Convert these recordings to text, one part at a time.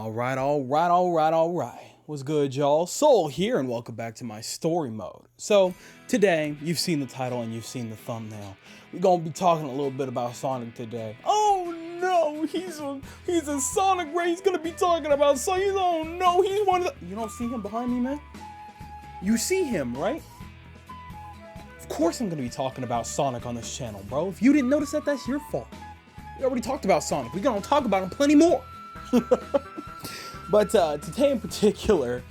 All right. What's good, y'all? Soul here, and welcome back to my story mode. So, today, you've seen the title and you've seen the thumbnail. We're gonna be talking a little bit about Sonic today. Oh no, he's a Sonic Ray. He's gonna be talking about Sonic. Oh no, he's one of the... You don't see him behind me, man? You see him, right? Of course I'm gonna be talking about Sonic on this channel, bro. If you didn't notice that, that's your fault. We already talked about Sonic. We're gonna talk about him plenty more. But today in particular,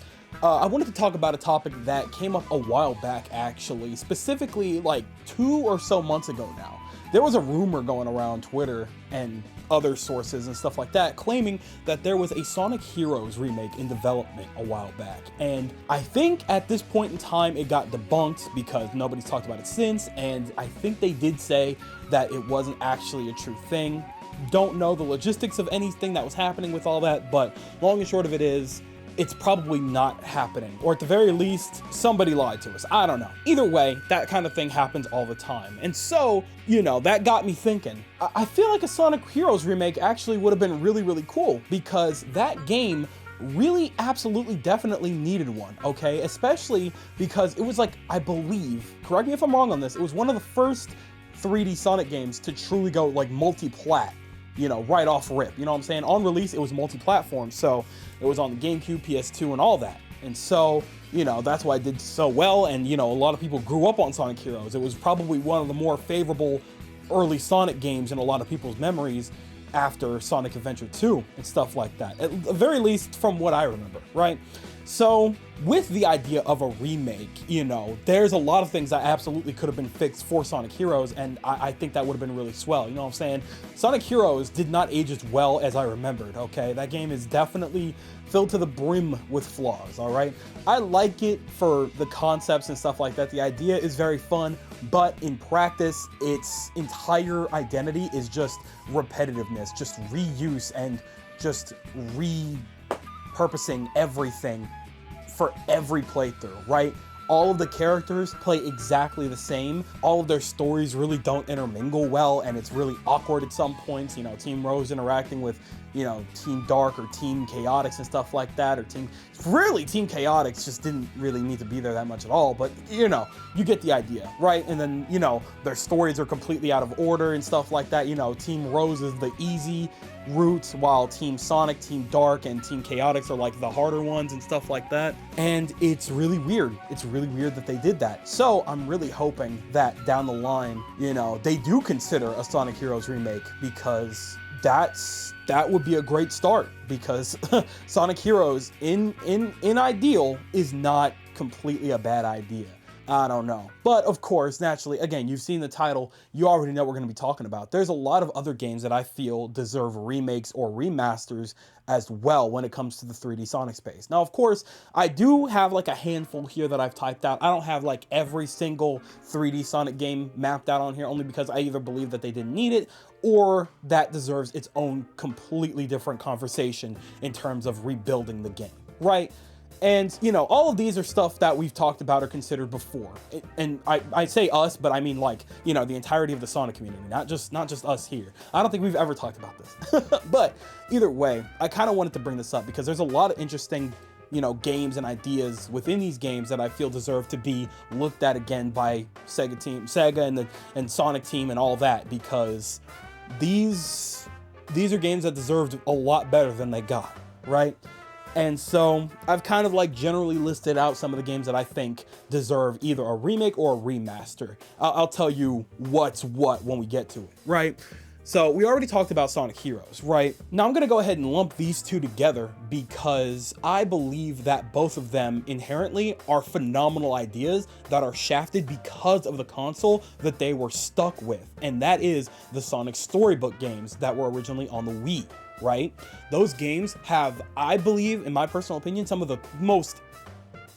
I wanted to talk about a topic that came up a while back, actually, specifically like 2 or so months ago now. There was a rumor going around Twitter and other sources and stuff like that claiming that there was a Sonic Heroes remake in development a while back. And I think at this point in time it got debunked because nobody's talked about it since, and I think they did say that it wasn't actually a true thing. Don't know the logistics of anything that was happening with all that, but long and short of it is, it's probably not happening. Or at the very least, somebody lied to us. I don't know. Either way, that kind of thing happens all the time. And so, you know, that got me thinking. I feel like a Sonic Heroes remake actually would have been really, really cool, because that game really absolutely definitely needed one, okay? Especially because it was like, I believe, correct me if I'm wrong on this, it was one of the first 3D Sonic games to truly go like multi-plat, you know, right off rip. You know what I'm saying? On release, it was multi-platform, so it was on the GameCube, PS2, and all that. And so, you know, that's why it did so well, and, you know, a lot of people grew up on Sonic Heroes. It was probably one of the more favorable early Sonic games in a lot of people's memories after Sonic Adventure 2 and stuff like that. At the very least, from what I remember, right? So, with the idea of a remake, you know, there's a lot of things that absolutely could have been fixed for Sonic Heroes, and I think that would have been really swell, you know what I'm saying? Sonic Heroes did not age as well as I remembered, okay? That game is definitely filled to the brim with flaws, all right? I like it for the concepts and stuff like that. The idea is very fun, but in practice, its entire identity is just repetitiveness, just reuse, and just repurposing everything for every playthrough, right? All of the characters play exactly the same. All of their stories really don't intermingle well, and it's really awkward at some points. You know, Team Rose interacting with, you know, Team Dark or Team Chaotix and stuff like that, or Team Chaotix just didn't really need to be there that much at all, but, you know, you get the idea, right? And then, you know, their stories are completely out of order and stuff like that. You know, Team Rose is the easy route, while Team Sonic, Team Dark, and Team Chaotix are like the harder ones and stuff like that. And it's really weird. It's really weird that they did that. So I'm really hoping that down the line, you know, they do consider a Sonic Heroes remake, because that would be a great start, because Sonic Heroes in ideal is not completely a bad idea. I don't know. But of course, naturally, again, you've seen the title, you already know what we're going to be talking about. There's a lot of other games that I feel deserve remakes or remasters as well when it comes to the 3D Sonic space. Now, of course, I do have like a handful here that I've typed out. I don't have like every single 3D Sonic game mapped out on here, only because I either believe that they didn't need it, or that deserves its own completely different conversation in terms of rebuilding the game, right? And, you know, all of these are stuff that we've talked about or considered before. And I say us, but I mean, like, you know, the entirety of the Sonic community, not just us here. I don't think we've ever talked about this. But either way, I kind of wanted to bring this up because there's a lot of interesting, you know, games and ideas within these games that I feel deserve to be looked at again by Sega and Sonic team and all that, because these are games that deserved a lot better than they got, right? And so I've kind of like generally listed out some of the games that I think deserve either a remake or a remaster. I'll tell you what's what when we get to it, right? So we already talked about Sonic Heroes, right? Now I'm gonna go ahead and lump these two together because I believe that both of them inherently are phenomenal ideas that are shafted because of the console that they were stuck with. And that is the Sonic Storybook games that were originally on the Wii, right? Those games have, I believe, in my personal opinion, some of the most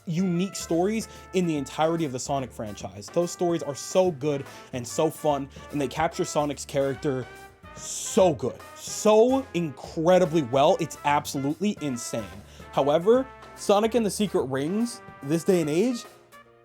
unique stories in the entirety of the Sonic franchise. Those stories are so good and so fun, and they capture Sonic's character so good, so incredibly well. It's absolutely insane. However, Sonic and the Secret Rings, this day and age,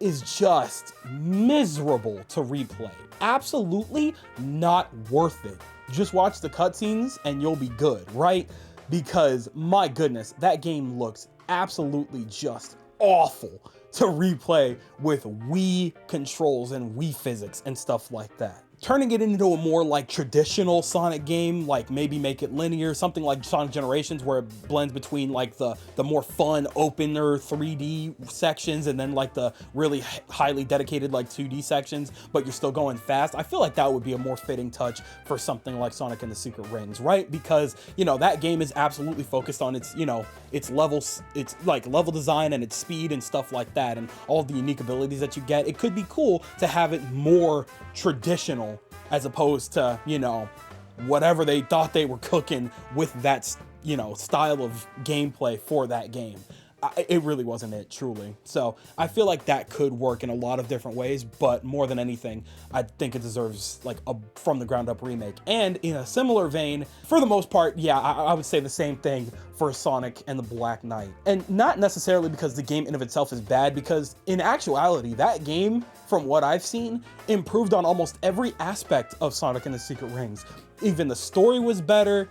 is just miserable to replay. Absolutely not worth it. Just watch the cutscenes and you'll be good, right? because my goodness, that game looks absolutely just awful to replay with Wii controls and Wii physics and stuff like that. Turning it into a more like traditional Sonic game, like maybe make it linear, something like Sonic Generations, where it blends between like the more fun opener 3D sections and then like the really highly dedicated like 2D sections, but you're still going fast. I feel like that would be a more fitting touch for something like Sonic and the Secret Rings, right? Because, you know, that game is absolutely focused on its, you know, its levels, its like level design and its speed and stuff like that, and all the unique abilities that you get. It could be cool to have it more traditional as opposed to, you know, whatever they thought they were cooking with that, you know, style of gameplay for that game. It really wasn't it, truly. So I feel like that could work in a lot of different ways, but more than anything, I think it deserves like a from the ground up remake. And in a similar vein, for the most part, yeah, I would say the same thing for Sonic and the Black Knight. And not necessarily because the game in of itself is bad, because in actuality, that game, from what I've seen, improved on almost every aspect of Sonic and the Secret Rings. Even the story was better,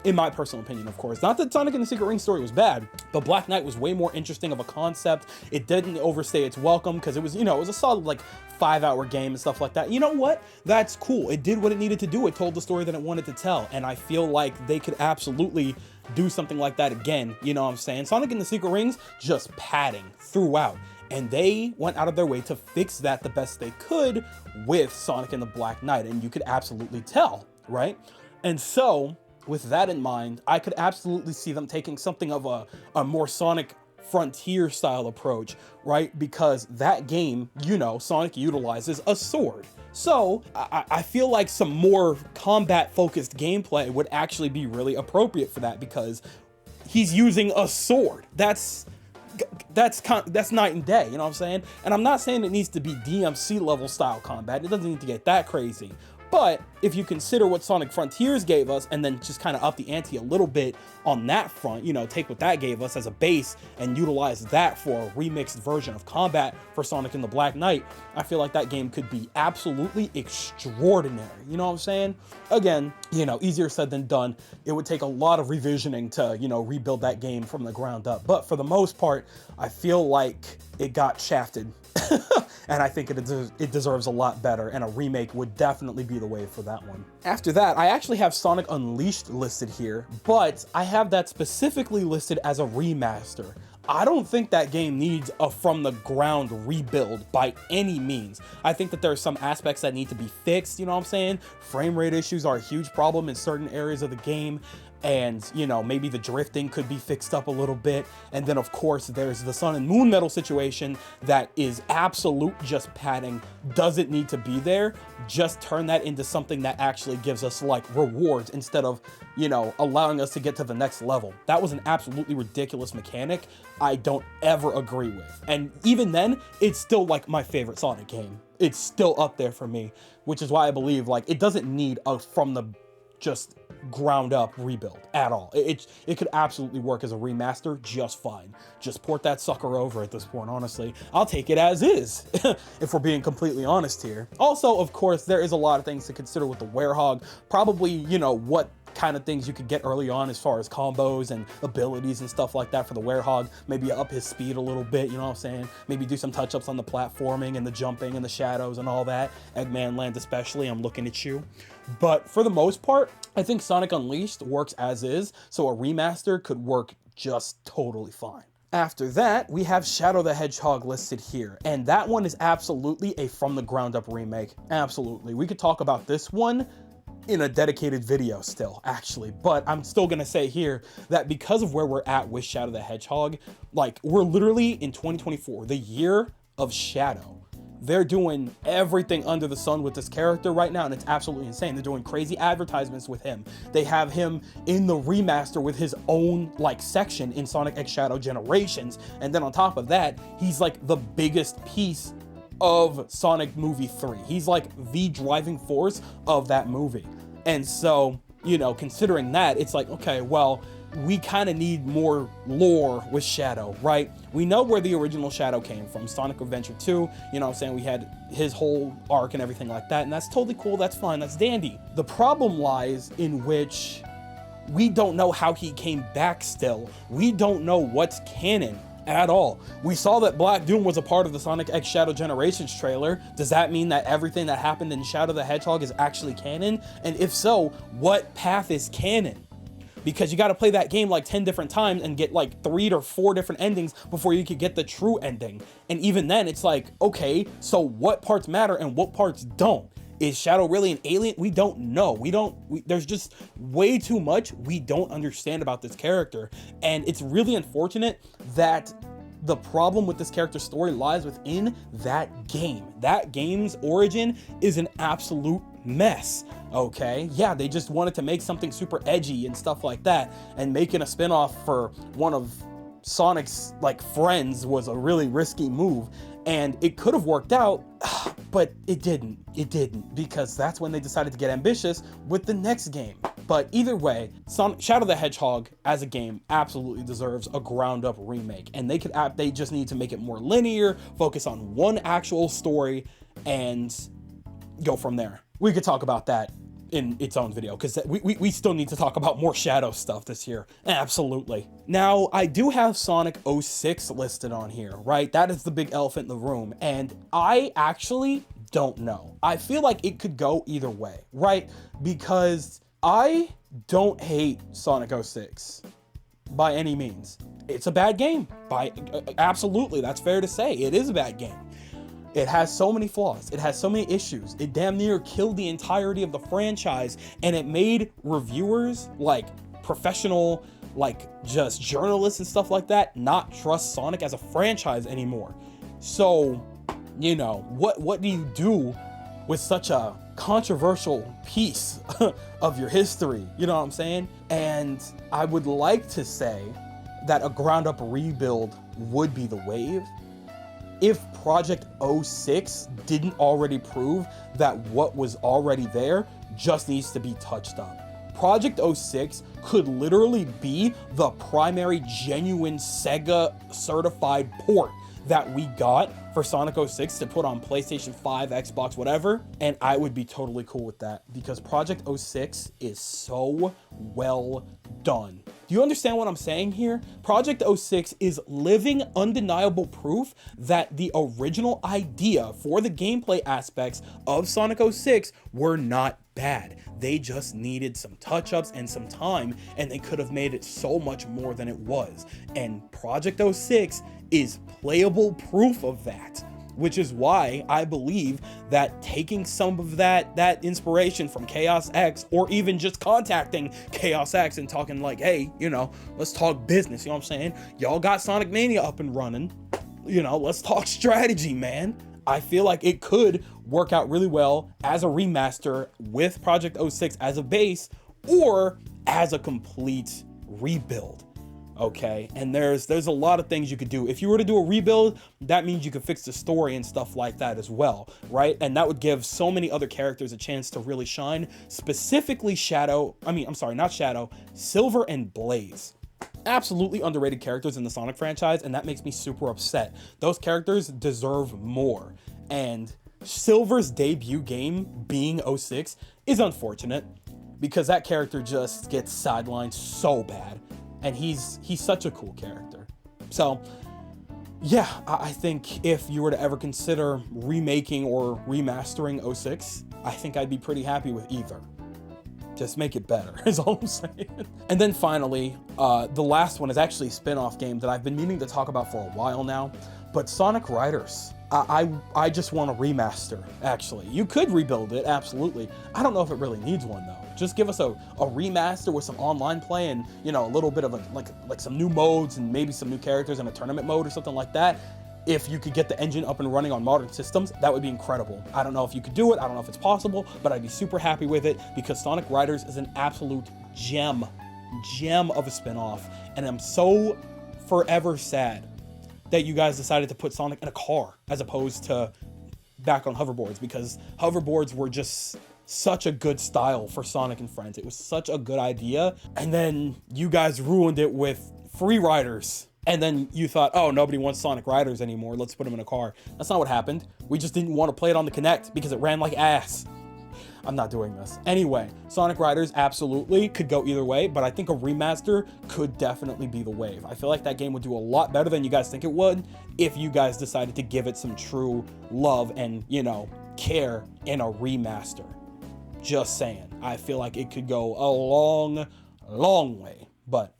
in my personal opinion, of course. Not that Sonic and the Secret Rings story was bad, but Black Knight was way more interesting of a concept. It didn't overstay its welcome because it was, you know, it was a solid like 5-hour game and stuff like that. You know what? That's cool. It did what it needed to do. It told the story that it wanted to tell, and I feel like they could absolutely do something like that again. You know what I'm saying? Sonic and the Secret Rings, just padding throughout. And they went out of their way to fix that the best they could with Sonic and the Black Knight, and you could absolutely tell, right? And so, with that in mind, I could absolutely see them taking something of a more Sonic Frontier style approach, right? Because that game, you know, Sonic utilizes a sword. So I feel like some more combat focused gameplay would actually be really appropriate for that, because he's using a sword. That's night and day, you know what I'm saying? And I'm not saying it needs to be DMC level style combat. It doesn't need to get that crazy. But if you consider what Sonic Frontiers gave us and then just kind of up the ante a little bit on that front, you know, take what that gave us as a base and utilize that for a remixed version of combat for Sonic and the Black Knight, I feel like that game could be absolutely extraordinary. You know what I'm saying? Again, you know, easier said than done. It would take a lot of revisioning to, you know, rebuild that game from the ground up. But for the most part, I feel like it got shafted. And I think it deserves a lot better, and a remake would definitely be the way for that one. After that, I actually have Sonic Unleashed listed here, but I have that specifically listed as a remaster. I don't think that game needs a from the ground rebuild by any means. I think that there are some aspects that need to be fixed, you know what I'm saying? Frame rate issues are a huge problem in certain areas of the game. And, you know, maybe the drifting could be fixed up a little bit. And then, of course, there's the Sun and Moon Medal situation that is absolute just padding. Doesn't need to be there. Just turn that into something that actually gives us, like, rewards instead of, you know, allowing us to get to the next level. That was an absolutely ridiculous mechanic I don't ever agree with. And even then, it's still, like, my favorite Sonic game. It's still up there for me, which is why I believe, like, it doesn't need a from the just ground up rebuild at all. It could absolutely work as a remaster just fine. Just port that sucker over at this point, honestly. I'll take it as is, if we're being completely honest here. Also, of course, there is a lot of things to consider with the Werehog. Probably, you know, what kind of things you could get early on as far as combos and abilities and stuff like that for the Werehog. Maybe up his speed a little bit, you know what I'm saying? Maybe do some touch-ups on the platforming and the jumping and the shadows and all that. Eggman Land especially, I'm looking at you. But for the most part, I think Sonic Unleashed works as is, so a remaster could work just totally fine. After that, we have Shadow the Hedgehog listed here, and that one is absolutely a from the ground up remake. Absolutely. We could talk about this one in a dedicated video still, actually, but I'm still gonna say here that because of where we're at with Shadow the Hedgehog, like, we're literally in 2024, the year of Shadow. They're doing everything under the sun with this character right now, and it's absolutely insane. They're doing crazy advertisements with him. They have him in the remaster with his own, like, section in Sonic X Shadow Generations, and then on top of that, he's like the biggest piece of Sonic Movie 3. He's like the driving force of that movie. And so, you know, considering that, it's like, okay, well, we kind of need more lore with Shadow, right? We know where the original Shadow came from, Sonic Adventure 2, you know what I'm saying? We had his whole arc and everything like that, and that's totally cool, that's fine, that's dandy. The problem lies in which We don't know how he came back still. We don't know what's canon at all. We saw that Black Doom was a part of the Sonic X Shadow Generations trailer. Does that mean that everything that happened in Shadow the Hedgehog is actually canon? And if so, what path is canon? Because you got to play that game like 10 different times and get like 3 or 4 different endings before you could get the true ending. And even then, it's like, okay, so what parts matter and what parts don't? Is Shadow really an alien? We don't know. There's just way too much we don't understand about this character. And it's really unfortunate that the problem with this character's story lies within that game. That game's origin is an absolute mess. Okay, yeah, they just wanted to make something super edgy and stuff like that, and making a spin-off for one of Sonic's like friends was a really risky move, and it could have worked out, but it didn't, because that's when they decided to get ambitious with the next game. But either way, Shadow the Hedgehog as a game absolutely deserves a ground-up remake, and they just need to make it more linear, focus on one actual story, and go from there. We could talk about that in its own video, because we still need to talk about more Shadow stuff this year. Absolutely. Now, I do have Sonic 06 listed on here, right? That is the big elephant in the room, and I actually don't know. I feel like it could go either way, right? Because I don't hate Sonic 06 by any means. It's a bad game. Absolutely, that's fair to say. It is a bad game. It has so many flaws. It has so many issues. It damn near killed the entirety of the franchise, and it made reviewers, like professional, like just journalists and stuff like that, not trust Sonic as a franchise anymore. So, you know, what do you do with such a controversial piece of your history? You know what I'm saying? And I would like to say that a ground up rebuild would be the wave, if Project 06 didn't already prove that what was already there just needs to be touched up. Project 06 could literally be the primary genuine Sega certified port that we got for Sonic 06 to put on PlayStation 5, Xbox, whatever, and I would be totally cool with that, because Project 06 is so well done. Do you understand what I'm saying here? Project 06 is living, undeniable proof that the original idea for the gameplay aspects of Sonic 06 were not bad. They just needed some touch-ups and some time, and they could have made it so much more than it was. And Project 06 is playable proof of that, which is why I believe that taking some of that inspiration from Chaos X, or even just contacting Chaos X and talking like, hey, you know, let's talk business, you know what I'm saying? Y'all got Sonic Mania up and running, you know, let's talk strategy, man. I feel like it could work out really well as a remaster with Project 06 as a base, or as a complete rebuild. Okay, and there's a lot of things you could do. If you were to do a rebuild, that means you could fix the story and stuff like that as well, right? And that would give so many other characters a chance to really shine, specifically Silver and Blaze. Absolutely underrated characters in the Sonic franchise, and that makes me super upset. Those characters deserve more, and Silver's debut game being 06 is unfortunate, because that character just gets sidelined so bad. And he's such a cool character. So yeah, I think if you were to ever consider remaking or remastering 06, I think I'd be pretty happy with either. Just make it better, is all I'm saying. And then finally, the last one is actually a spin-off game that I've been meaning to talk about for a while now, but Sonic Riders. I just want a remaster, actually. You could rebuild it, absolutely. I don't know if it really needs one, though. Just give us a remaster with some online play and, you know, a little bit of like some new modes and maybe some new characters and a tournament mode or something like that. If you could get the engine up and running on modern systems, that would be incredible. I don't know if you could do it, I don't know if it's possible, but I'd be super happy with it, because Sonic Riders is an absolute gem of a spin-off, and I'm so forever sad that you guys decided to put Sonic in a car as opposed to back on hoverboards, because hoverboards were just such a good style for Sonic and Friends. It was such a good idea, and then you guys ruined it with free riders. And then you thought, oh, nobody wants Sonic Riders anymore, let's put them in a car. That's not what happened. We just didn't want to play it on the Kinect because it ran like ass. I'm not doing this. Anyway, Sonic Riders absolutely could go either way, but I think a remaster could definitely be the wave. I feel like that game would do a lot better than you guys think it would if you guys decided to give it some true love and, you know, care in a remaster. Just saying. I feel like it could go a long way, but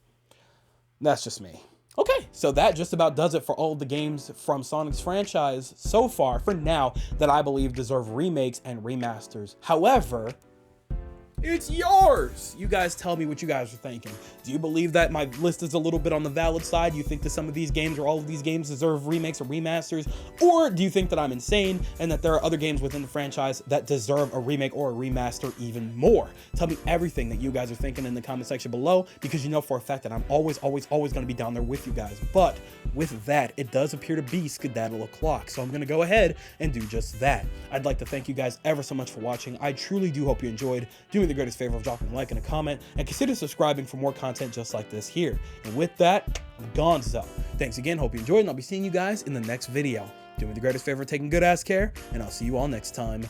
that's just me. Okay, so that just about does it for all of the games from Sonic's franchise so far, for now, that I believe deserve remakes and remasters. However, it's yours! You guys tell me what you guys are thinking. Do you believe that my list is a little bit on the valid side? Do you think that some of these games or all of these games deserve remakes or remasters? Or do you think that I'm insane and that there are other games within the franchise that deserve a remake or a remaster even more? Tell me everything that you guys are thinking in the comment section below, because you know for a fact that I'm always going to be down there with you guys. But with that, it does appear to be skedaddle o'clock, so I'm going to go ahead and do just that. I'd like to thank you guys ever so much for watching. I truly do hope you enjoyed. Do me the greatest favor of dropping a like and a comment, and consider subscribing for more content just like this here. And with that, I'm gonzo. Thanks again, hope you enjoyed, and I'll be seeing you guys in the next video. Do me the greatest favor of taking good ass care, and I'll see you all next time.